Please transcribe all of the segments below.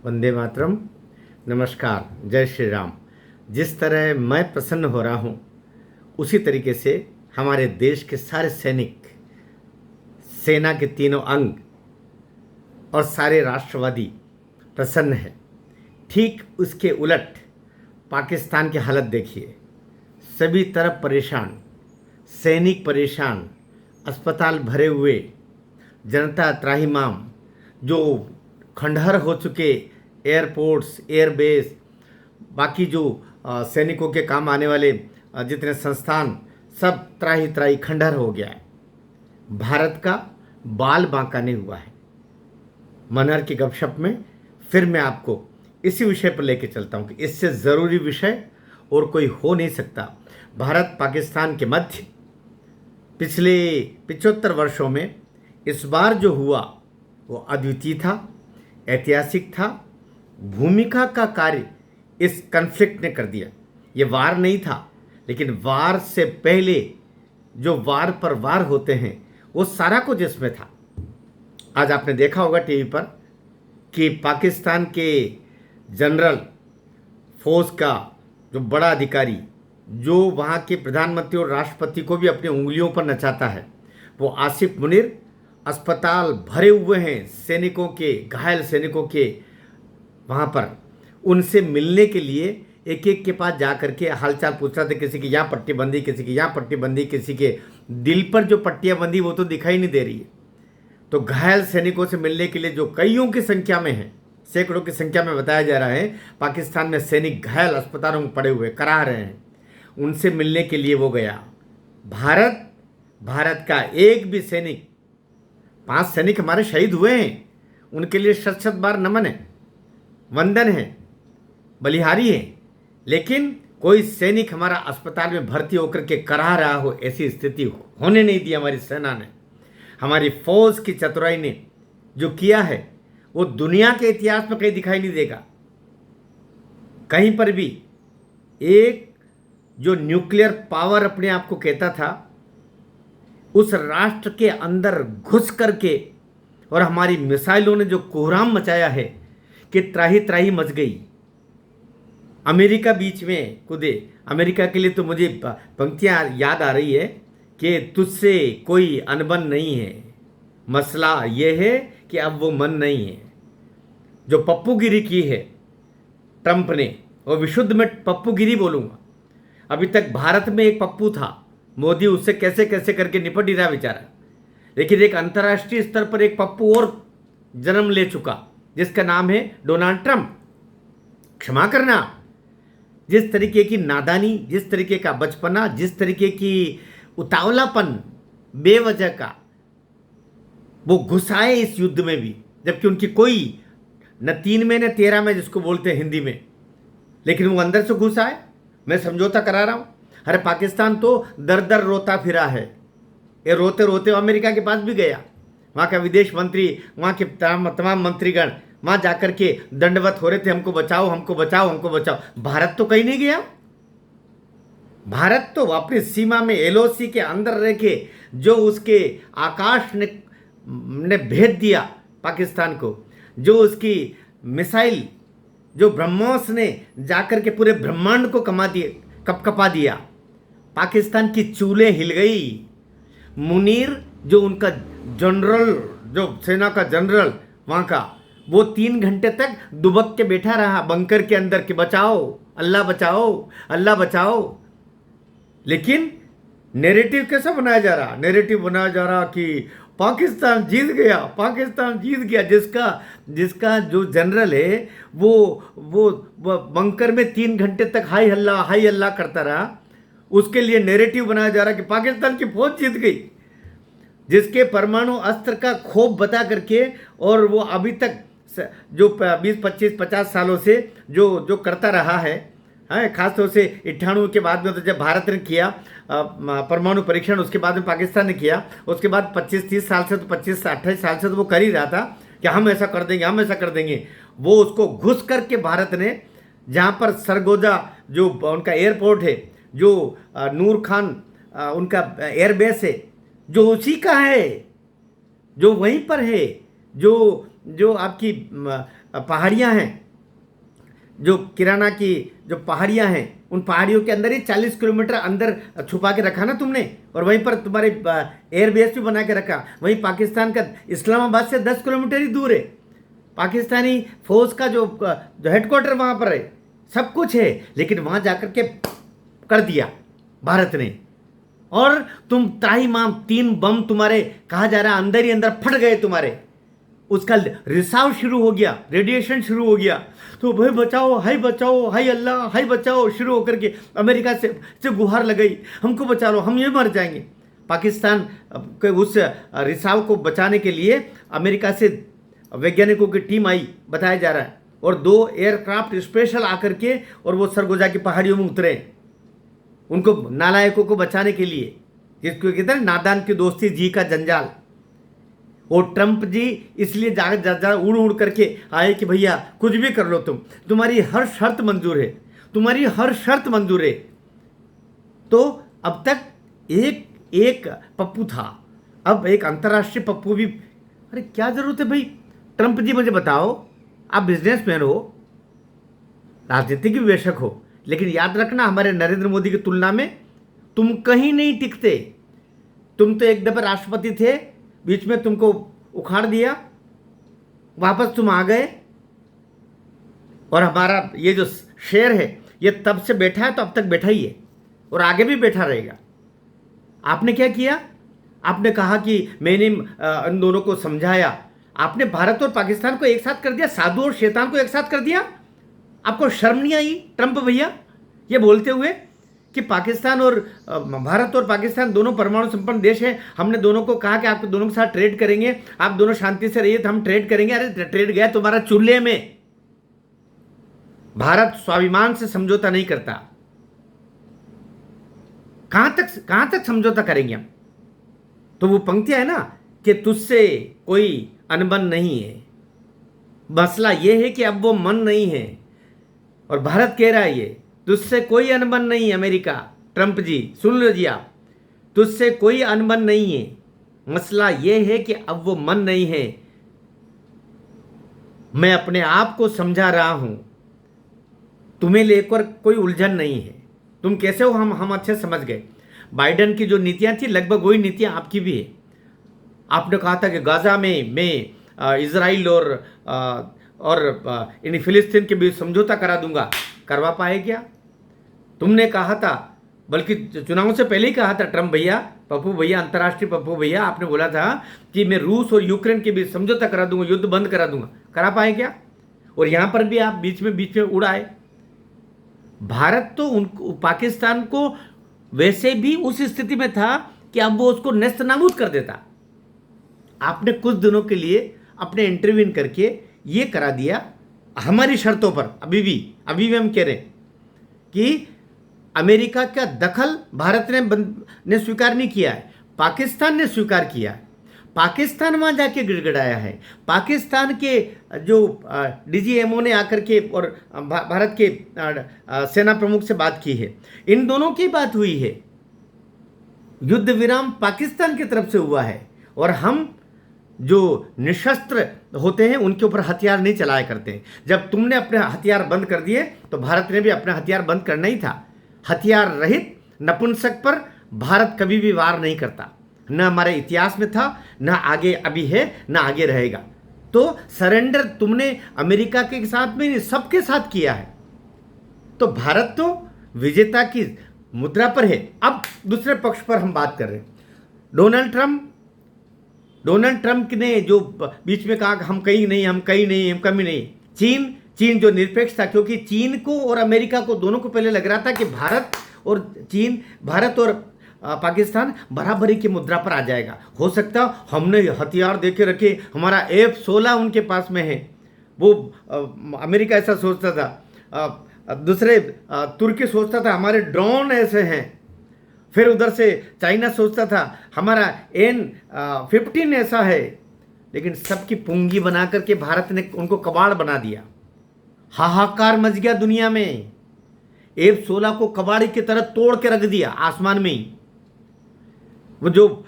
वंदे मातरम। नमस्कार, जय श्री राम। जिस तरह मैं प्रसन्न हो रहा हूँ उसी तरीके से हमारे देश के सारे सैनिक, सेना के तीनों अंग और सारे राष्ट्रवादी प्रसन्न हैं। ठीक उसके उलट पाकिस्तान की हालत देखिए, सभी तरफ परेशान, सैनिक परेशान, अस्पताल भरे हुए, जनता त्राहिमाम, जो खंडहर हो चुके एयरपोर्ट्स, एयरबेस, बाकी जो सैनिकों के काम आने वाले जितने संस्थान, सब त्राही त्राही खंडहर हो गया है। भारत का बाल बांका नहीं हुआ है। मनहर की गपशप में फिर मैं आपको इसी विषय पर लेके चलता हूँ कि इससे ज़रूरी विषय और कोई हो नहीं सकता। भारत पाकिस्तान के मध्य पिछले 75 वर्षों में इस बार जो हुआ वो अद्वितीय था, ऐतिहासिक था। भूमिका का कार्य इस कन्फ्लिक्ट ने कर दिया। ये वार नहीं था, लेकिन वार से पहले जो वार पर वार होते हैं वो सारा कुछ इसमें था। आज आपने देखा होगा टीवी पर कि पाकिस्तान के जनरल फौज का जो बड़ा अधिकारी, जो वहाँ के प्रधानमंत्री और राष्ट्रपति को भी अपनी उंगलियों पर नचाता है, वो आसिफ मुनीर, अस्पताल भरे हुए हैं सैनिकों के, घायल सैनिकों के। वहाँ पर उनसे मिलने के लिए एक एक के पास जा कर के हालचाल पूछ रहा था। किसी की यहाँ पट्टी बंदी, किसी की यहाँ पट्टी बंदी, किसी के दिल पर जो पट्टियाँ बंदी वो तो दिखाई नहीं दे रही है। तो घायल सैनिकों से मिलने के लिए जो कईयों की संख्या में है, सैकड़ों की संख्या में बताया जा रहा है, पाकिस्तान में सैनिक घायल अस्पतालों में पड़े हुए करा रहे हैं, उनसे मिलने के लिए वो गया। भारत का एक भी सैनिक, 5 सैनिक हमारे शहीद हुए हैं, उनके लिए शत शत बार नमन है, वंदन है, बलिहारी है, लेकिन कोई सैनिक हमारा अस्पताल में भर्ती होकर के करा रहा हो, ऐसी स्थिति होने नहीं दी हमारी सेना ने। हमारी फौज की चतुराई ने जो किया है वो दुनिया के इतिहास में कहीं दिखाई नहीं देगा। कहीं पर भी एक जो न्यूक्लियर पावर अपने आप को कहता था, उस राष्ट्र के अंदर घुस करके और हमारी मिसाइलों ने जो कोहराम मचाया है कि त्राही त्राही मच गई। अमेरिका बीच में कूदे। अमेरिका के लिए तो मुझे पंक्तियाँ याद आ रही है कि तुझसे कोई अनबन नहीं है, मसला ये है कि अब वो मन नहीं है। जो पप्पूगिरी की है ट्रंप ने, और विशुद्ध में पप्पूगिरी बोलूँगा। अभी तक भारत में एक पप्पू था, मोदी उससे कैसे कैसे करके निपट ही रहा बेचारा, लेकिन एक अंतर्राष्ट्रीय स्तर पर एक पप्पू और जन्म ले चुका, जिसका नाम है डोनाल्ड ट्रंप। क्षमा करना, जिस तरीके की नादानी, जिस तरीके का बचपना, जिस तरीके की उतावलापन बेवजह का वो घुसाए इस युद्ध में भी, जबकि उनकी कोई न 3 में न 13 में, जिसको बोलते हैं हिंदी में, लेकिन वो अंदर से घुसाए। मैं समझौता करा रहा हूँ। अरे पाकिस्तान तो दर दर रोता फिरा है। ये रोते रोते अमेरिका के पास भी गया। वहाँ का विदेश मंत्री, वहाँ के तमाम मंत्रीगण वहाँ जाकर के दंडवत हो रहे थे, हमको बचाओ, हमको बचाओ, हमको बचाओ। भारत तो कहीं नहीं गया। भारत तो अपनी सीमा में एलओसी के अंदर रह के जो उसके आकाश ने भेद दिया पाकिस्तान को, जो उसकी मिसाइल, जो ब्रह्मोस ने जाकर के पूरे ब्रह्मांड को कपकपा दिया। पाकिस्तान की चूल्हे हिल गई। मुनीर जो उनका जनरल, जो सेना का जनरल वहाँ का, वो 3 घंटे तक दुबक के बैठा रहा बंकर के अंदर कि बचाओ, अल्लाह बचाओ, अल्लाह बचाओ। लेकिन नैरेटिव कैसा बनाया जा रहा? नैरेटिव बनाया जा रहा कि पाकिस्तान जीत गया, पाकिस्तान जीत गया। जिसका जो जनरल है वो बंकर में 3 घंटे तक हाय अल्लाह करता रहा। उसके लिए नैरेटिव बनाया जा रहा कि पाकिस्तान की फौज जीत गई, जिसके परमाणु अस्त्र का खौफ बता करके, और वो अभी तक जो 20, 25, 50 सालों से जो करता रहा है, खासतौर से 98 के बाद में, तो जब भारत ने किया परमाणु परीक्षण, उसके बाद में पाकिस्तान ने किया, उसके बाद 25-30 साल से, तो 25-28 साल से तो वो कर ही रहा था कि हम ऐसा कर देंगे, हम ऐसा कर देंगे। वो उसको घुस करके भारत ने, जहाँ पर सरगोजा जो उनका एयरपोर्ट है, जो नूर खान उनका एयरबेस है, जो उसी का है, जो वहीं पर है, जो आपकी पहाड़ियाँ हैं, जो किराना की जो पहाड़ियाँ हैं, उन पहाड़ियों के अंदर ही 40 किलोमीटर अंदर छुपा के रखा ना तुमने, और वहीं पर तुम्हारे एयरबेस भी बना के रखा। वहीं पाकिस्तान का इस्लामाबाद से 10 किलोमीटर ही दूर है। पाकिस्तानी फौज का जो हेडक्वार्टर वहाँ पर है, सब कुछ है, लेकिन वहाँ जाकर के कर दिया भारत ने। और तुम त्राही माम 3 बम तुम्हारे कहा जा रहा अंदर ही अंदर फट गए तुम्हारे, उसका रिसाव शुरू हो गया, रेडिएशन शुरू हो गया। तो भाई बचाओ, हाय अल्लाह, हाय बचाओ शुरू होकर के अमेरिका से गुहार लगाई, हमको बचा लो, हम ये मर जाएंगे। पाकिस्तान के उस रिसाव को बचाने के लिए अमेरिका से वैज्ञानिकों की टीम आई, बताया जा रहा है, और 2 एयरक्राफ्ट स्पेशल आकर के और वो सरगोजा की पहाड़ियों में उतरे, उनको नालायकों को बचाने के लिए, जिसको कहते हैं नादान की दोस्ती जी का जंजाल। और ट्रंप जी इसलिए जा उड़ उड़ करके आए कि भैया कुछ भी कर लो, तुम्हारी हर शर्त मंजूर है, तुम्हारी हर शर्त मंजूर है। तो अब तक एक पप्पू था, अब एक अंतर्राष्ट्रीय पप्पू भी। अरे क्या जरूरत है भाई? ट्रंप जी मुझे बताओ, आप बिजनेसमैन हो, राजनीतिक भी बेशक हो, लेकिन याद रखना हमारे नरेंद्र मोदी की तुलना में तुम कहीं नहीं टिकते। तुम तो एक दफे राष्ट्रपति थे, बीच में तुमको उखाड़ दिया, वापस तुम आ गए, और हमारा ये जो शेर है ये तब से बैठा है तो अब तक बैठा ही है और आगे भी बैठा रहेगा। आपने क्या किया? आपने कहा कि मैंने इन दोनों को समझाया। आपने भारत और पाकिस्तान को एक साथ कर दिया, साधु और शैतान को एक साथ कर दिया। आपको शर्म नहीं आई ट्रंप भैया ये बोलते हुए कि पाकिस्तान और भारत और पाकिस्तान दोनों परमाणु संपन्न देश हैं, हमने दोनों को कहा कि आप दोनों के साथ ट्रेड करेंगे, आप दोनों शांति से रहिए तो हम ट्रेड करेंगे। अरे ट्रेड गया तुम्हारा चूल्हे में। भारत स्वाभिमान से समझौता नहीं करता। कहां तक समझौता करेंगे हम? तो वो पंक्तियां है ना कि तुझसे कोई अनबन नहीं है, मसला ये है कि अब वो मन नहीं है। और भारत कह रहा है ये तुझसे कोई अनबन नहीं है। अमेरिका, ट्रंप जी सुन लो जी आप, तुझसे कोई अनबन नहीं है, मसला ये है कि अब वो मन नहीं है। मैं अपने आप को समझा रहा हूं, तुम्हें लेकर कोई उलझन नहीं है। तुम कैसे हो हम अच्छे समझ गए। बाइडेन की जो नीतियां थी लगभग वही नीतियां आपकी भी है। आपने कहा था कि गाजा में मैं इजराइल और इन फिलिस्तीन के बीच समझौता करा दूंगा। करवा पाए क्या? तुमने कहा था, बल्कि चुनाव से पहले ही कहा था ट्रंप भैया, पप्पू भैया, अंतर्राष्ट्रीय पप्पू भैया, आपने बोला था कि मैं रूस और यूक्रेन के बीच समझौता करा दूंगा, युद्ध बंद करा दूंगा। करा पाए क्या? और यहां पर भी आप बीच में उड़ाए। भारत तो पाकिस्तान को वैसे भी उस स्थिति में था कि अब वो उसको नेस्त नाबूद कर देता। आपने कुछ दिनों के लिए अपने इंटरव्यून करके ये करा दिया हमारी शर्तों पर। अभी भी हम कह रहे हैं कि अमेरिका का दखल भारत ने स्वीकार नहीं किया है, पाकिस्तान ने स्वीकार किया है। पाकिस्तान वहाँ जाके गिड़गिड़ाया है। पाकिस्तान के जो डीजीएमओ ने आकर के और भारत के सेना प्रमुख से बात की है, इन दोनों की बात हुई है। युद्ध विराम पाकिस्तान की तरफ से हुआ है, और हम जो निशस्त्र होते हैं उनके ऊपर हथियार नहीं चलाया करते हैं। जब तुमने अपने हथियार बंद कर दिए तो भारत ने भी अपने हथियार बंद करना ही था। हथियार रहित नपुंसक पर भारत कभी भी वार नहीं करता, न हमारे इतिहास में था, न आगे अभी है, न आगे रहेगा। तो सरेंडर तुमने अमेरिका के साथ में नहीं, सबके साथ किया है। तो भारत तो विजेता की मुद्रा पर है। अब दूसरे पक्ष पर हम बात कर रहे हैं। डोनाल्ड ट्रंप ने जो बीच में कहा हम कहीं नहीं, हम कमी नहीं। चीन जो निरपेक्ष था, क्योंकि चीन को और अमेरिका को दोनों को पहले लग रहा था कि भारत और पाकिस्तान बराबरी की मुद्रा पर आ जाएगा। हो सकता हमने हथियार दे के रखे, हमारा F-16 उनके पास में है, वो अमेरिका ऐसा सोचता था। दूसरे तुर्की सोचता था हमारे ड्रोन ऐसे हैं। फिर उधर से चाइना सोचता था हमारा N-15 ऐसा है। लेकिन सबकी पुंगी बना करके भारत ने उनको कबाड़ बना दिया। हाहाकार मच गया दुनिया में। F-16 को कबाड़ी की तरह तोड़ के रख दिया आसमान में ही। वो जो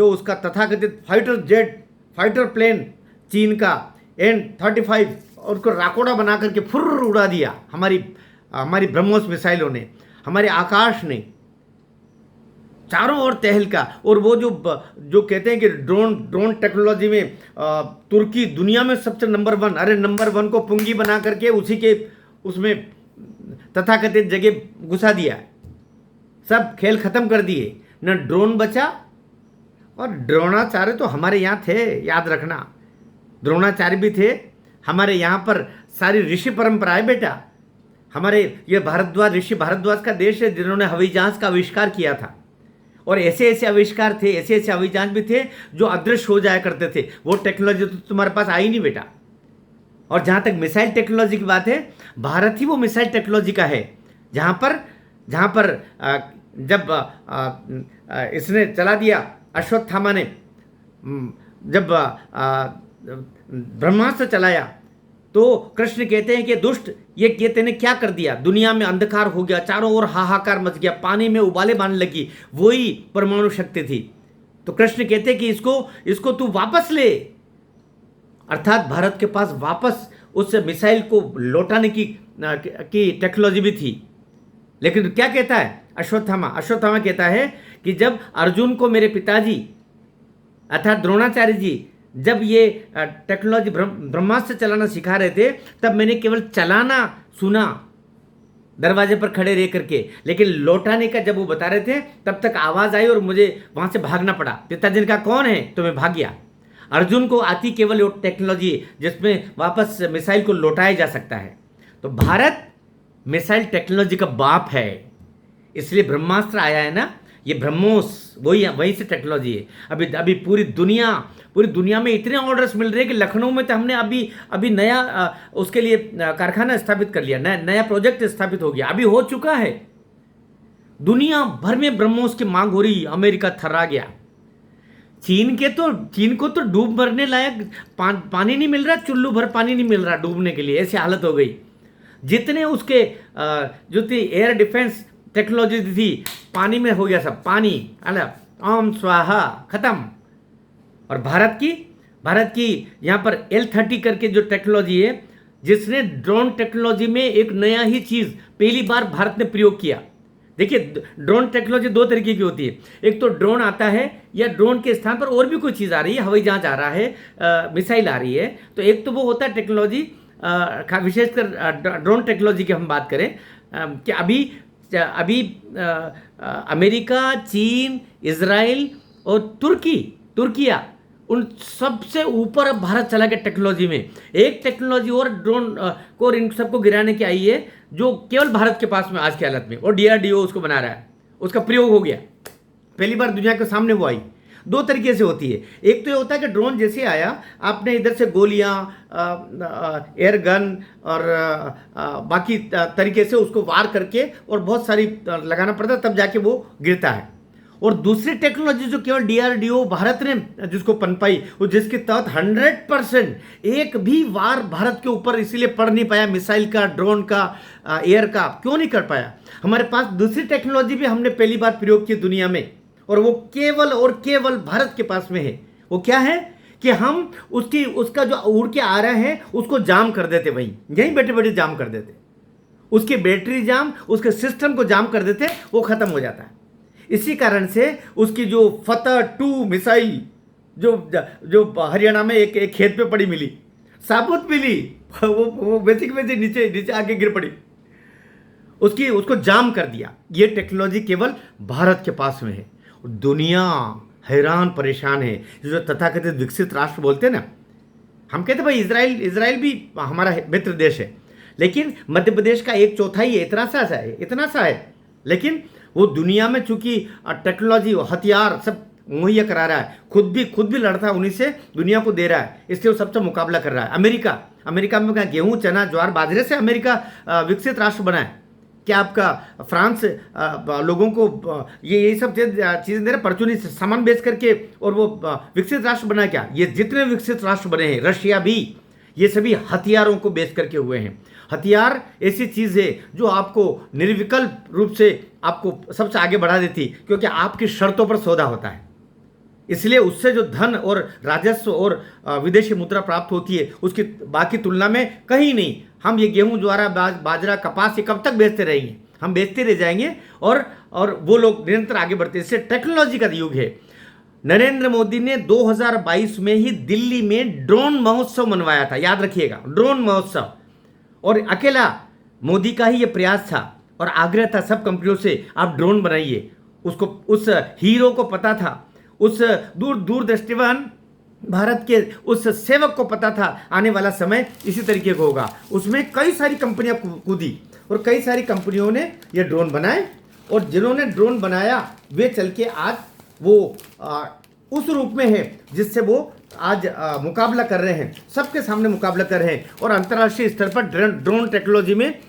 उसका तथाकथित फाइटर प्लेन चीन का N-35 उसको राकोड़ा बना करके फुर्र उड़ा दिया हमारी हमारी ब्रह्मोस मिसाइलों ने, हमारे आकाश ने चारों ओर तहलका। और वो जो कहते हैं कि ड्रोन टेक्नोलॉजी में तुर्की दुनिया में सबसे नंबर 1, अरे नंबर 1 को पुंगी बना करके उसी के उसमें तथाकथित जगह घुसा दिया, सब खेल खत्म कर दिए, न ड्रोन बचा। और द्रोणाचार्य तो हमारे यहाँ थे, याद रखना, द्रोणाचार्य भी थे हमारे यहाँ पर। सारी ऋषि परंपराएं बेटा, हमारे ये भारद्वाज, ऋषि भारद्वाज का देश है जिन्होंने हवाई जहाज का आविष्कार किया था। और ऐसे ऐसे आविष्कार थे, ऐसे ऐसे हवाई जहाज भी थे जो अदृश्य हो जाया करते थे। वो टेक्नोलॉजी तो तुम्हारे पास आई नहीं बेटा। और जहाँ तक मिसाइल टेक्नोलॉजी की बात है, भारत ही वो मिसाइल टेक्नोलॉजी का है जहाँ पर जब इसने चला दिया, अश्वत्थामा ने जब ब्रह्मास्त्र चलाया तो कृष्ण कहते हैं कि दुष्ट, ये तेने क्या कर दिया, दुनिया में अंधकार हो गया, चारों ओर हाहाकार मच गया, पानी में उबाले बांधने लगी। वही परमाणु शक्ति थी। तो कृष्ण कहते हैं कि इसको तू वापस ले। अर्थात भारत के पास वापस उस मिसाइल को लौटाने की टेक्नोलॉजी भी थी। लेकिन क्या कहता है अश्वत्थामा कहता है कि जब अर्जुन को मेरे पिताजी अर्थात द्रोणाचार्य जी जब ये टेक्नोलॉजी ब्रह्मास्त्र चलाना सिखा रहे थे, तब मैंने केवल चलाना सुना दरवाजे पर खड़े रह करके, लेकिन लौटाने का जब वो बता रहे थे तब तक आवाज़ आई और मुझे वहाँ से भागना पड़ा। पिताजी ने कहा कौन है, तो मैं भाग गया। अर्जुन को आती केवल वो टेक्नोलॉजी जिसमें वापस मिसाइल को लौटाया जा सकता है। तो भारत मिसाइल टेक्नोलॉजी का बाप है, इसलिए ब्रह्मास्त्र आया है ना, ये ब्रह्मोस वही से टेक्नोलॉजी है। अभी पूरी दुनिया में इतने ऑर्डर्स मिल रहे हैं कि लखनऊ में तो हमने अभी नया उसके लिए कारखाना स्थापित कर लिया, नया प्रोजेक्ट स्थापित हो गया, अभी हो चुका है। दुनिया भर में ब्रह्मोस की मांग हो रही, अमेरिका थर्रा गया। चीन को तो डूब मरने लायक पानी नहीं मिल रहा, चुल्लू भर पानी नहीं मिल रहा डूबने के लिए, ऐसी हालत हो गई। जितने उसके जो थी एयर डिफेंस टेक्नोलॉजी थी, पानी में हो गया सब, पानी अलग ओम स्वाहा खत्म। और भारत की यहाँ पर L30 करके जो टेक्नोलॉजी है, जिसने ड्रोन टेक्नोलॉजी में एक नया ही चीज़ पहली बार भारत ने प्रयोग किया। देखिए ड्रोन टेक्नोलॉजी 2 तरीके की होती है, एक तो ड्रोन आता है या ड्रोन के स्थान पर और भी कोई चीज़ आ रही है, हवाई जहाज आ रहा है, मिसाइल आ रही है, तो एक तो वो होता है टेक्नोलॉजी, विशेषकर ड्रोन टेक्नोलॉजी की हम बात करें कि अभी अमेरिका, चीन, इजराइल और तुर्किया उन सबसे ऊपर अब भारत चला गया टेक्नोलॉजी में। एक टेक्नोलॉजी और ड्रोन को और इन सबको गिराने की आई है जो केवल भारत के पास में आज की हालत में, और DRDO उसको बना रहा है, उसका प्रयोग हो गया, पहली बार दुनिया के सामने वो आई। 2 तरीके से होती है, एक तो ये होता है कि ड्रोन जैसे आया, आपने इधर से गोलियां, एयर गन और बाकी तरीके से उसको वार करके और बहुत सारी लगाना पड़ता है, तब जाके वो गिरता है। और दूसरी टेक्नोलॉजी जो केवल DRDO भारत ने जिसको पनपाई, वो जिसके तहत 100% एक भी वार भारत के ऊपर इसीलिए पड़ नहीं पाया, मिसाइल का, ड्रोन का, एयर का, क्यों नहीं कर पाया। हमारे पास दूसरी टेक्नोलॉजी भी हमने पहली बार प्रयोग की दुनिया में, और वो केवल भारत के पास में है। वो क्या है कि हम उसका जो उड़ के आ रहा है उसको जाम कर देते, यहीं बैठे बैठे जाम कर देते, उसकी बैटरी जाम, उसके सिस्टम को जाम कर देते, वो खत्म हो जाता है। इसी कारण से उसकी जो फतह 2 मिसाइल जो हरियाणा में एक खेत पे पड़ी मिली, साबुत मिली, वो बेसिक नीचे आके गिर पड़ी, उसको जाम कर दिया। ये टेक्नोलॉजी केवल भारत के पास में है। दुनिया हैरान परेशान है। जो तथाकथित विकसित राष्ट्र बोलते हैं ना, हम कहते हैं भाई इजराइल भी हमारा मुख्य देश है, लेकिन मध्य प्रदेश का 1/4 इतना सा है, लेकिन वो दुनिया में चूंकि टेक्नोलॉजी, हथियार सब मुहैया करा रहा है, खुद भी लड़ता है, उन्हीं से दुनिया को दे रहा है, इसलिए वो सबसे मुकाबला कर रहा है। अमेरिका में क्या गेहूं, चना, ज्वार, बाजरे से अमेरिका विकसित राष्ट्र बना है क्या? आपका फ्रांस लोगों को ये सब चीज़ें दे रहे, परचूनी सामान बेच करके, और वो विकसित राष्ट्र बना क्या? ये जितने विकसित राष्ट्र बने हैं, रशिया भी, ये सभी हथियारों को बेच करके हुए हैं। हथियार ऐसी चीज़ है जो आपको निर्विकल्प रूप से आपको सबसे आगे बढ़ा देती, क्योंकि आपकी शर्तों पर सौदा होता है। इसलिए उससे जो धन और राजस्व और विदेशी मुद्रा प्राप्त होती है उसकी बाकी तुलना में कहीं नहीं। हम ये गेहूं, ज्वार, बाजरा, कपास ये कब तक बेचते रहेंगे? हम बेचते रह जाएंगे और वो लोग निरंतर आगे बढ़ते। इससे टेक्नोलॉजी का युग है। नरेंद्र मोदी ने 2022 में ही दिल्ली में ड्रोन महोत्सव मनवाया था, याद रखिएगा, ड्रोन महोत्सव। और अकेला मोदी का ही ये प्रयास था और आग्रह था सब कंपनियों से, आप ड्रोन बनाइए। उसको, उस हीरो को पता था, उस दूरदृष्टिवान भारत के उस सेवक को पता था आने वाला समय इसी तरीके का होगा। उसमें कई सारी कंपनियां कूदी और कई सारी कंपनियों ने ये ड्रोन बनाए, और जिन्होंने ड्रोन बनाया वे चल के आज वो उस रूप में है जिससे वो आज मुकाबला कर रहे हैं, सबके सामने मुकाबला कर रहे हैं। और अंतर्राष्ट्रीय स्तर पर ड्रोन टेक्नोलॉजी में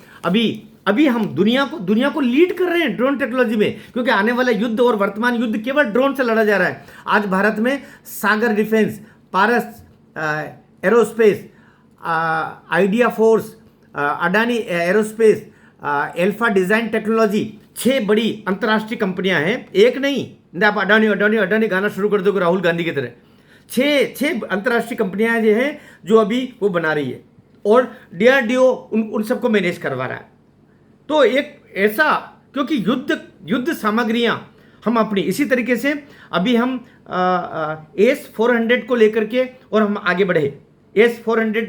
अभी हम दुनिया को लीड कर रहे हैं ड्रोन टेक्नोलॉजी में, क्योंकि आने वाला युद्ध और वर्तमान युद्ध केवल ड्रोन से लड़ा जा रहा है। आज भारत में Sagar defence, Paras aerospace, idea force, Adani aerospace, alpha design technology, 6 बड़ी अंतर्राष्ट्रीय कंपनियां हैं। एक नहीं, आप अडानी अडानी अडानी गाना शुरू कर दोगे राहुल गांधी की तरह। 6 अंतर्राष्ट्रीय कंपनियां जो हैं जो अभी वो बना रही है, और DRDO उन सबको मैनेज करवा रहा है। तो एक ऐसा, क्योंकि युद्ध सामग्रियां हम अपनी इसी तरीके से अभी हम AS-400 को लेकर के और हम आगे बढ़े। AS-400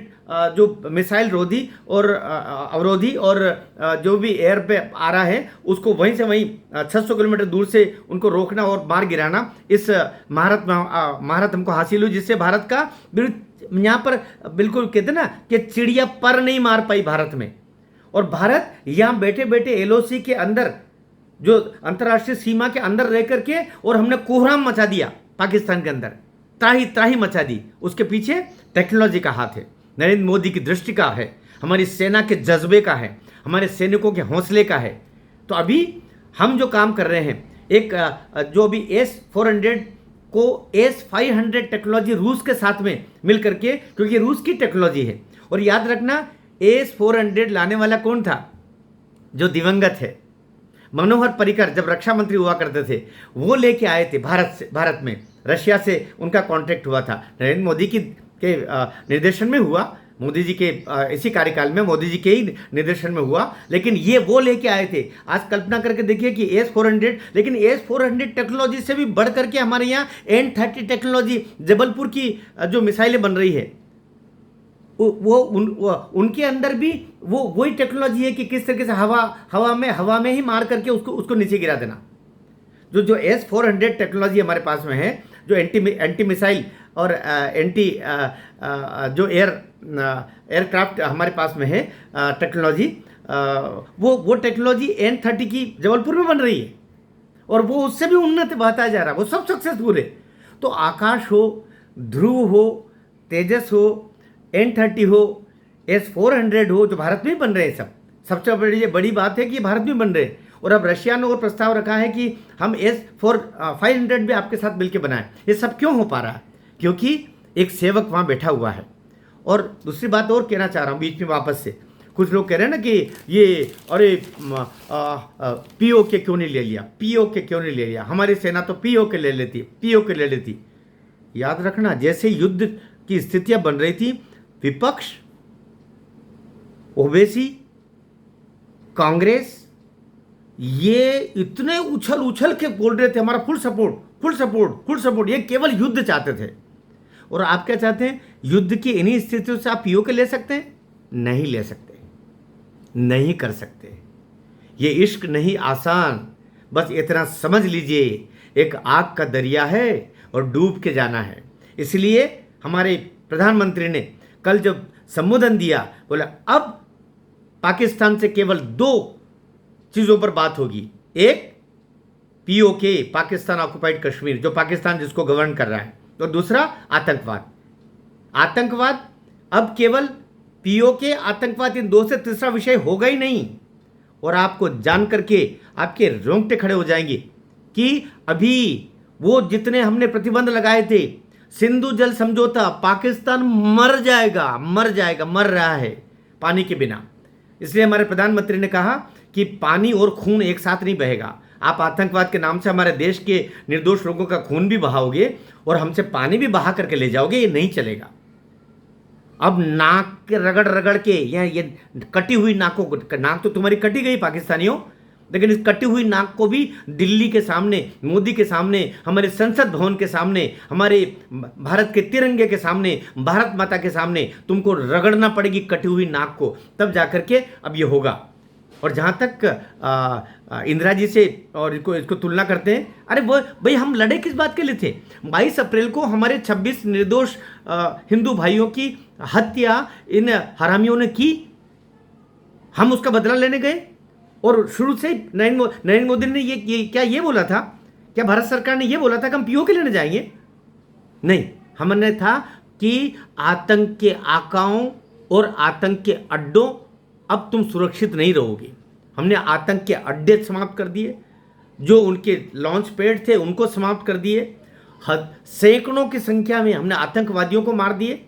जो मिसाइल रोधी और अवरोधी और जो भी एयर पे आ रहा है उसको वहीं से वहीं 600 किलोमीटर दूर से उनको रोकना और मार गिराना, इस महारत हमको हासिल हुई, जिससे भारत का यहाँ पर बिल्कुल कहते ना कि चिड़िया पर नहीं मार पाई भारत में। और भारत यहाँ बैठे बैठे LOC के अंदर, जो अंतर्राष्ट्रीय सीमा के अंदर रह करके, और हमने कोहराम मचा दिया पाकिस्तान के अंदर, त्राही मचा दी। उसके पीछे टेक्नोलॉजी का हाथ है, नरेंद्र मोदी की दृष्टि का है, हमारी सेना के जज्बे का है, हमारे सैनिकों के हौसले का है। तो अभी हम जो काम कर रहे हैं, एक जो अभी AS-400 को AS-500 टेक्नोलॉजी रूस के साथ में मिल करके, क्योंकि रूस की टेक्नोलॉजी है। और याद रखना, AS-400 लाने वाला कौन था? जो दिवंगत है मनोहर पर्रिकर, जब रक्षा मंत्री हुआ करते थे, वो लेके आए थे भारत में। रशिया से उनका कॉन्ट्रैक्ट हुआ था, नरेंद्र मोदी के निर्देशन में हुआ, मोदी जी के इसी कार्यकाल में मोदी जी के ही निर्देशन में हुआ। लेकिन ये वो लेके आए थे। आज कल्पना करके देखिए कि AS-400, लेकिन AS-400 टेक्नोलॉजी से भी बढ़ करके हमारे यहाँ N-30 टेक्नोलॉजी, जबलपुर की जो मिसाइलें बन रही है, उनके अंदर भी वही टेक्नोलॉजी है कि किस तरीके से हवा में ही मार करके उसको नीचे गिरा देना। जो AS-400 टेक्नोलॉजी हमारे पास में है, जो एंटी मिसाइल और एंटी जो एयरक्राफ्ट हमारे पास में है टेक्नोलॉजी, वो टेक्नोलॉजी N-30 की जबलपुर में बन रही है, और वो उससे भी उन्नत बढ़ता जा रहा है, वो सब सक्सेसफुल है। तो आकाश हो, ध्रुव हो, तेजस हो, N-30 हो, AS-400 हो, जो भारत में ही बन रहे हैं। सबसे बड़ी बात है कि भारत में बन रहे हैं। और अब रशिया ने और प्रस्ताव रखा है कि हम AS-500 भी आपके साथ मिलकर बनाएं। ये सब क्यों हो पा रहा है? क्योंकि एक सेवक वहाँ बैठा हुआ है। और दूसरी बात और कहना चाह रहा हूँ बीच में वापस से, कुछ लोग कह रहे हैं ना कि ये अरे POK क्यों नहीं ले लिया, POK क्यों नहीं ले लिया, हमारी सेना तो POK ले लेती। याद रखना, जैसे युद्ध की स्थितियां बन रही थी, विपक्ष, ओवैसी, कांग्रेस, ये इतने उछल के बोल रहे थे हमारा फुल सपोर्ट। ये केवल युद्ध चाहते थे। और आप क्या चाहते हैं? युद्ध की इन्हीं स्थितियों से आप POK ले सकते हैं? नहीं ले सकते, नहीं कर सकते। ये इश्क नहीं आसान, बस इतना समझ लीजिए, एक आग का दरिया है और डूब के जाना है। इसलिए हमारे प्रधानमंत्री ने कल जब संबोधन दिया, बोला अब पाकिस्तान से केवल 2 चीज़ों पर बात होगी। एक POK, पाकिस्तान ऑक्युपाइड कश्मीर, जो पाकिस्तान जिसको गवर्न कर रहा है, और दूसरा आतंकवाद। अब केवल POK, आतंकवाद, इन 2 से तीसरा विषय होगा ही नहीं। और आपको जान करके आपके रोंगटे खड़े हो जाएंगे कि अभी वो जितने हमने प्रतिबंध लगाए थे, सिंधु जल समझौता, पाकिस्तान मर रहा है पानी के बिना। इसलिए हमारे प्रधानमंत्री ने कहा कि पानी और खून एक साथ नहीं बहेगा। आप आतंकवाद के नाम से हमारे देश के निर्दोष लोगों का खून भी बहाओगे और हमसे पानी भी बहा करके ले जाओगे, ये नहीं चलेगा। अब नाक के रगड़ रगड़ के ये कटी हुई नाकों को, नाक तो तुम्हारी कटी गई पाकिस्तानियों, लेकिन इस कटी हुई नाक को भी दिल्ली के सामने, मोदी के सामने, हमारे संसद भवन के सामने, हमारे भारत के तिरंगे के सामने, भारत माता के सामने तुमको रगड़ना पड़ेगी कटी हुई नाक को, तब जाकर के अब ये होगा। और जहाँ तक इंदिरा जी से और इसको तुलना करते हैं, अरे वो भाई हम लड़े किस बात के लिए थे? 22 अप्रैल को हमारे 26 निर्दोष हिंदू भाइयों की हत्या इन हरामियों ने की, हम उसका बदला लेने गए। और शुरू से नरेंद्र मोदी ने ये बोला था, क्या भारत सरकार ने ये बोला था कि हम पीओके लेने जाएंगे? नहीं, हमने था कि आतंक के आकाओं और आतंक के अड्डों अब तुम सुरक्षित नहीं रहोगे। हमने आतंक के अड्डे समाप्त कर दिए, जो उनके लॉन्च पैड थे उनको समाप्त कर दिए, सैकड़ों की संख्या में हमने आतंकवादियों को मार दिए,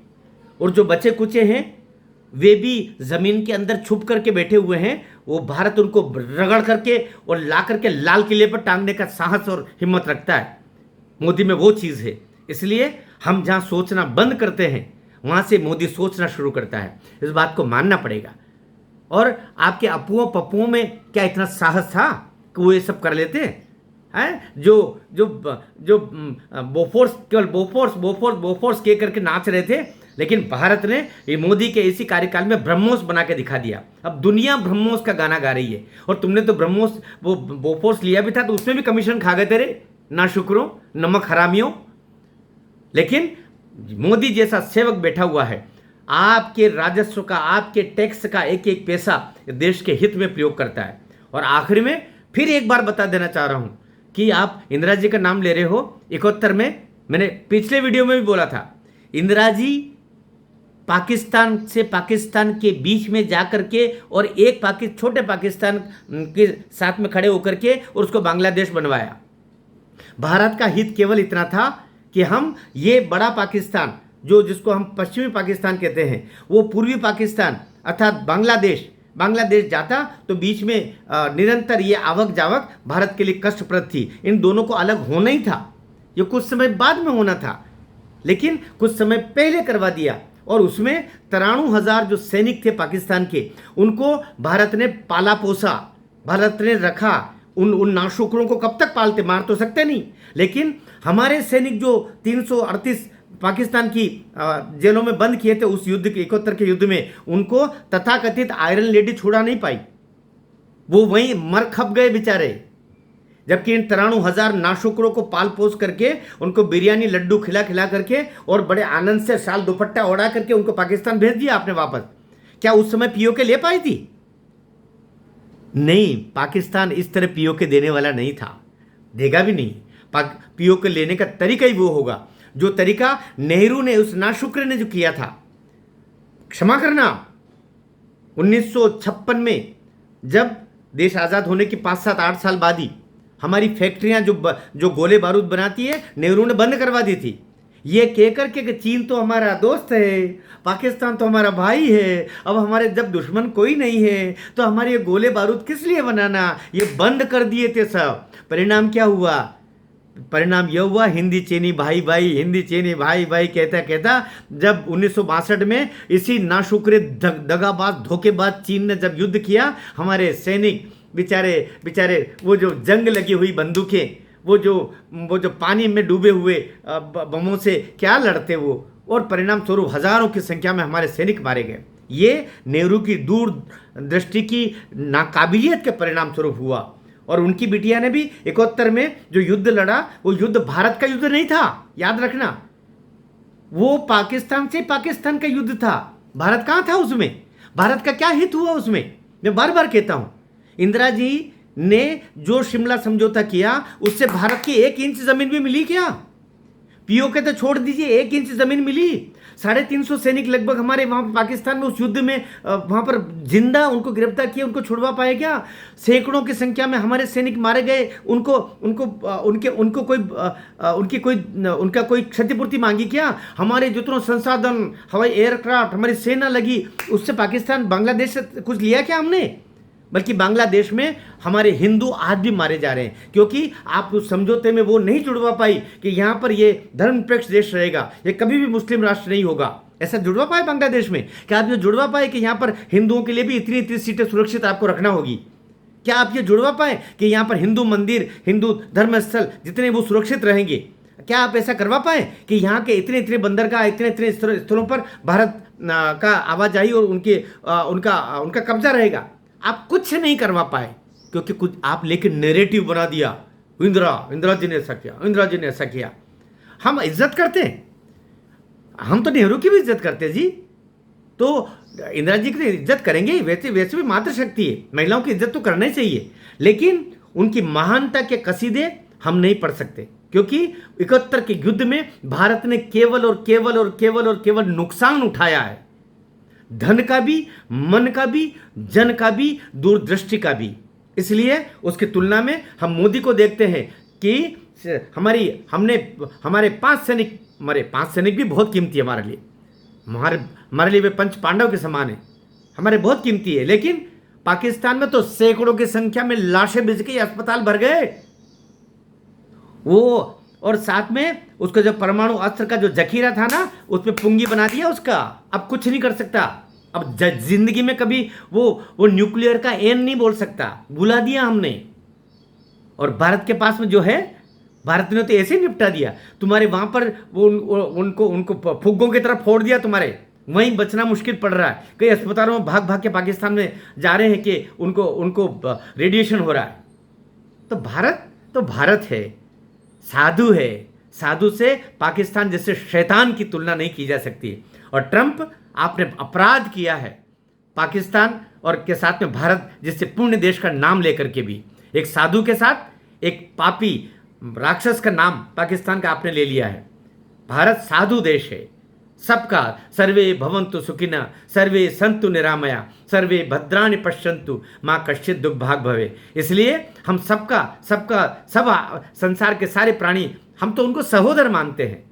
और जो बचे कुचे हैं वे भी जमीन के अंदर छुप करके बैठे हुए हैं। वो भारत उनको रगड़ करके और ला करके लाल किले पर टांगने का साहस और हिम्मत रखता है। मोदी में वो चीज़ है। इसलिए हम जहाँ सोचना बंद करते हैं वहाँ से मोदी सोचना शुरू करता है। इस बात को मानना पड़ेगा। और आपके अपुओं पप्पुओं में क्या इतना साहस था कि वो ये सब कर लेते हैं? जो जो जो बोफोर्स, केवल बोफोर्स बोफोर्स बोफोर्स के करके नाच रहे थे, लेकिन भारत ने ये मोदी के इसी कार्यकाल में ब्रह्मोस बना के दिखा दिया। अब दुनिया ब्रह्मोस का गाना गा रही है, और तुमने तो ब्रह्मोस वो बोफोर्स लिया भी था, तो उसमें भी कमीशन खा गए तेरे नाशुक्रों, नमक हरामियों। लेकिन मोदी जैसा सेवक बैठा हुआ है, आपके राजस्व का, आपके टैक्स का एक एक पैसा देश के हित में प्रयोग करता है। और आखिर में फिर एक बार बता देना चाह रहा हूं कि आप इंदिरा जी का नाम ले रहे हो। 71 में मैंने पिछले वीडियो में भी बोला था, इंदिरा जी पाकिस्तान से पाकिस्तान के बीच में जाकर के और एक छोटे पाकिस्तान के साथ में खड़े होकर के और उसको बांग्लादेश बनवाया। भारत का हित केवल इतना था कि हम ये बड़ा पाकिस्तान, जिसको हम पश्चिमी पाकिस्तान कहते हैं, वो पूर्वी पाकिस्तान अर्थात बांग्लादेश जाता तो बीच में निरंतर ये आवक जावक भारत के लिए कष्टप्रद थी। इन दोनों को अलग होना ही था। ये कुछ समय बाद में होना था, लेकिन कुछ समय पहले करवा दिया। और उसमें 93,000 जो सैनिक थे पाकिस्तान के, उनको भारत ने पाला पोसा, भारत ने रखा। उन नाशुकरों को कब तक पालते? मार तो सकते नहीं। लेकिन हमारे सैनिक जो 338 पाकिस्तान की जेलों में बंद किए थे उस युद्ध के 71 के युद्ध में, उनको तथाकथित आयरन लेडी छुड़ा नहीं पाई, वो वहीं मर खप गए बेचारे। जबकि इन 93,000 नाशुकरों को पाल पोस करके, उनको बिरयानी लड्डू खिला खिला करके और बड़े आनंद से शाल दुपट्टा ओढ़ा करके उनको पाकिस्तान भेज दिया आपने वापस। क्या उस समय पीओके ले पाई थी? नहीं, पाकिस्तान इस तरह पीओके देने वाला नहीं था, देगा भी नहीं। पीओके लेने का तरीका ही वो होगा जो तरीका नेहरू ने, उस नाशुक्र ने जो किया था। क्षमा करना, 1956 में जब देश आज़ाद होने के 5, 7, 8 साल बाद ही हमारी फैक्ट्रियां जो गोले बारूद बनाती है, नेहरू ने बंद करवा दी थी। ये कहकर के कि चीन तो हमारा दोस्त है, पाकिस्तान तो हमारा भाई है, अब हमारे जब दुश्मन कोई नहीं है तो हमारे ये गोले बारूद किस लिए बनाना, ये बंद कर दिए थे सब। परिणाम क्या हुआ? परिणाम यह हुआ, हिंदी चीनी भाई भाई, हिंदी चीनी भाई भाई कहता कहता जब 1962 में इसी नाशुक्र दगाबाज धोखेबाज चीन ने जब युद्ध किया, हमारे सैनिक बेचारे वो जो जंग लगी हुई बंदूकें, वो जो पानी में डूबे हुए बमों से क्या लड़ते वो, और परिणाम स्वरूप हजारों की संख्या में हमारे सैनिक मारे गए। ये नेहरू की दूरदृष्टि की नाकाबिलियत के परिणाम स्वरूप हुआ। और उनकी बिटिया ने भी 71 में जो युद्ध लड़ा, वो युद्ध भारत का युद्ध नहीं था, याद रखना। वो पाकिस्तान से पाकिस्तान का युद्ध था। भारत कहाँ था उसमें? भारत का क्या हित हुआ उसमें? मैं बार बार कहता हूं, इंदिरा जी ने जो शिमला समझौता किया उससे भारत की 1 इंच जमीन भी मिली क्या? पीओके तो छोड़ दीजिए, 1 इंच जमीन मिली। 350 सैनिक लगभग हमारे वहां पाकिस्तान में उस युद्ध में वहां पर जिंदा उनको गिरफ्तार किया, उनको छुड़वा पाए क्या? सैकड़ों की संख्या में हमारे सैनिक मारे गए। उनका कोई क्षतिपूर्ति मांगी क्या? हमारे जितने संसाधन, हवाई एयरक्राफ्ट, हमारी सेना लगी, उससे पाकिस्तान बांग्लादेश से कुछ लिया क्या हमने? बल्कि बांग्लादेश में हमारे हिंदू आज भी मारे जा रहे हैं, क्योंकि आप उस समझौते में वो नहीं जुड़वा पाई कि यहाँ पर ये धर्मनिरपेक्ष देश रहेगा, ये कभी भी मुस्लिम राष्ट्र नहीं होगा। ऐसा जुड़वा पाए बांग्लादेश में? क्या आप ये जुड़वा पाए कि यहाँ पर हिंदुओं के लिए भी इतनी इतनी सीटें सुरक्षित आपको रखना होगी? क्या आप ये जुड़वा पाए कि यहाँ पर हिंदू मंदिर, हिंदू धर्मस्थल जितने वो सुरक्षित रहेंगे? क्या आप ऐसा करवा पाए कि यहाँ के इतने इतने बंदरगाह, इतने इतने स्थलों पर भारत का आवाजाही और उनका कब्जा रहेगा? आप कुछ नहीं करवा पाए, क्योंकि कुछ आप लेकिन नैरेटिव बना दिया, इंदिरा जी ने ऐसा किया, इंदिरा जी ने ऐसा किया। हम इज्जत करते हैं, हम तो नेहरू की भी इज्जत करते हैं जी, तो इंदिरा जी की इज्जत करेंगे। वैसे वैसे भी मातृशक्ति है, महिलाओं की इज्जत तो करना ही चाहिए, लेकिन उनकी महानता के कसीदे हम नहीं पढ़ सकते, क्योंकि 71 के युद्ध में भारत ने केवल और केवल और केवल और केवल नुकसान उठाया है, धन का भी, मन का भी, जन का भी, दूरदृष्टि का भी। इसलिए उसकी तुलना में हम मोदी को देखते हैं कि हमारे 5 सैनिक मरे। 5 सैनिक भी बहुत कीमती है हमारे लिए, हमारे लिए वे पंच पांडव के समान है, हमारे बहुत कीमती है। लेकिन पाकिस्तान में तो सैकड़ों की संख्या में लाशें बिछ के अस्पताल भर गए वो, और साथ में उसका जो परमाणु अस्त्र का जो जखीरा था ना, उसमें पुंगी बना दिया उसका। अब कुछ नहीं कर सकता, अब जिंदगी में कभी वो न्यूक्लियर का एन नहीं बोल सकता, भुला दिया हमने। और भारत के पास में जो है, भारत ने तो ऐसे ही निपटा दिया। तुम्हारे वहां पर वो उनको फुग्गों की तरफ फोड़ दिया, तुम्हारे वहीं बचना मुश्किल पड़ रहा है। कई अस्पतालों में भाग भाग के पाकिस्तान में जा रहे हैं कि उनको रेडिएशन हो रहा है। तो भारत है, साधु है, साधु से पाकिस्तान जैसे शैतान की तुलना नहीं की जा सकती। और ट्रंप, आपने अपराध किया है पाकिस्तान और के साथ में भारत जिससे पुण्य देश का नाम लेकर के भी, एक साधु के साथ एक पापी राक्षस का नाम पाकिस्तान का आपने ले लिया है। भारत साधु देश है, सबका। सर्वे भवन्तु सुखिनः, सर्वे सन्तु निरामया, सर्वे भद्राणि पश्यन्तु, माँ कश्चित् दुर्भाग् भवे। इसलिए हम सब संसार के सारे प्राणी, हम तो उनको सहोदर मानते हैं।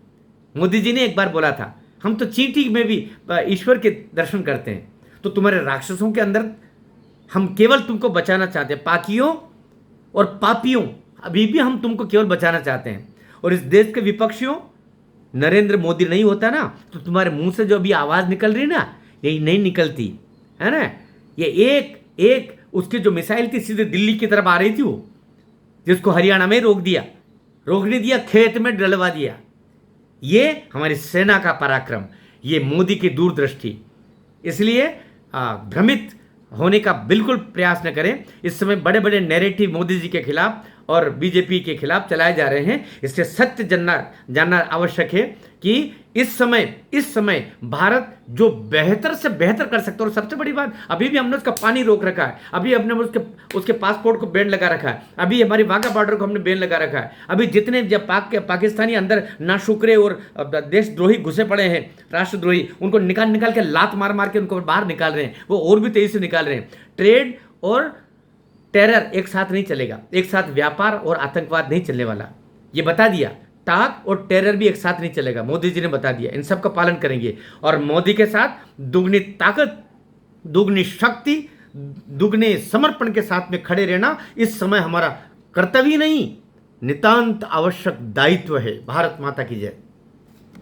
मोदी जी ने एक बार बोला था, हम तो चींटी में भी ईश्वर के दर्शन करते हैं। तो तुम्हारे राक्षसों के अंदर हम केवल तुमको बचाना चाहते हैं, पाकियों और पापियों, अभी भी हम तुमको केवल बचाना चाहते हैं। और इस देश के विपक्षियों, नरेंद्र मोदी नहीं होता ना, तो तुम्हारे मुंह से जो अभी आवाज़ निकल रही ना, यही नहीं निकलती है ना। ये एक उसकी जो मिसाइल थी सीधे दिल्ली की तरफ आ रही थी, वो जिसको हरियाणा में रोक नहीं दिया, खेत में डलवा दिया। ये हमारी सेना का पराक्रम, ये मोदी की दूरदृष्टि। इसलिए भ्रमित होने का बिल्कुल प्रयास न करें। इस समय बड़े बड़े नैरेटिव मोदी जी के खिलाफ और बीजेपी के खिलाफ चलाए जा रहे हैं। इसलिए सत्य जानना आवश्यक है कि इस समय भारत जो बेहतर से बेहतर कर सकता है। और सबसे बड़ी बात, अभी भी हमने उसका पानी रोक रखा है, अभी हमने उसके पासपोर्ट को बैन लगा रखा है, अभी हमारी वाघा बॉर्डर को हमने बैन लगा रखा है। अभी जितने जब पाकिस्तानी अंदर नाशुक्रे और देशद्रोही घुसे पड़े हैं, राष्ट्रद्रोही, उनको निकाल के लात मार के उनको बाहर निकाल रहे हैं। वो और भी तेजी से निकाल रहे हैं। ट्रेड और टेरर एक साथ नहीं चलेगा, एक साथ व्यापार और आतंकवाद नहीं चलने वाला, ये बता दिया। ताक और टेरर भी एक साथ नहीं चलेगा, मोदी जी ने बता दिया। इन सब का पालन करेंगे और मोदी के साथ दुगनी ताकत, दुगनी शक्ति, दुगने समर्पण के साथ में खड़े रहना इस समय हमारा कर्तव्य नहीं, नितांत आवश्यक दायित्व है। भारत माता की जय।